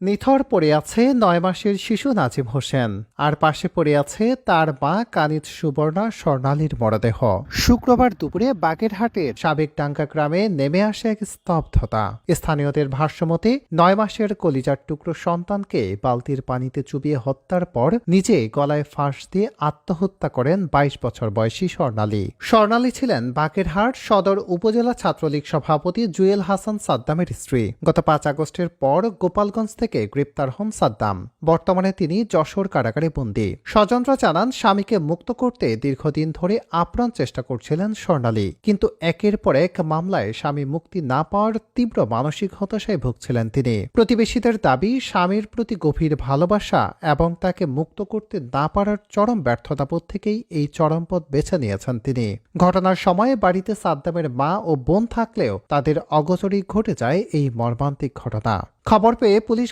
নিথর পড়ে আছে ৯ মাসের শিশু নাজিম হোসেন, আর পাশে পড়ে আছে তার মা কানিজ সুবর্ণা স্বর্ণালীর মরদেহ। শুক্রবার দুপুরে বাগেরহাটের সাবেকডাঙ্গা গ্রামে নেমে আসে এক স্তব্ধতা। স্থানীয়দের ভাষ্যমতে ৯ মাসের কলিজার টুকরো সন্তানকে বালতির পানিতে চুবিয়ে হত্যার পর নিজে গলায় ফাঁস দিয়ে আত্মহত্যা করেন ২২ বছর বয়সী স্বর্ণালী। স্বর্ণালী ছিলেন বাগেরহাট সদর উপজেলা ছাত্রলীগ সভাপতি জুয়েল হাসান সাদ্দামের স্ত্রী। গত ৫ আগস্টের পর গোপালগঞ্জ থেকে গ্রেপ্তার হন সাদ্দাম। বর্তমানে তিনি যশোর কারাগারে বন্দী। স্বজনরা জানান, স্বামীকে মুক্ত করতে দীর্ঘদিন ধরে আপ্রাণ চেষ্টা করছিলেন স্বর্ণালী, কিন্তু একের পর এক মামলায় স্বামী মুক্তি না পাওয়ার তীব্র মানসিক হতাশায় ভুগছিলেন তিনি। প্রতিবেশীদের দাবি, স্বামীর প্রতি গভীর ভালোবাসা এবং তাকে মুক্ত করতে না পারার চরম ব্যর্থতাবোধ থেকেই এই চরমপথ বেছে নিয়েছেন তিনি। ঘটনার সময় বাড়িতে সাদ্দামের মা ও বোন থাকলেও তাদের অগোচরেই ঘটে যায় এই মর্মান্তিক ঘটনা। খবর পেয়ে পুলিশ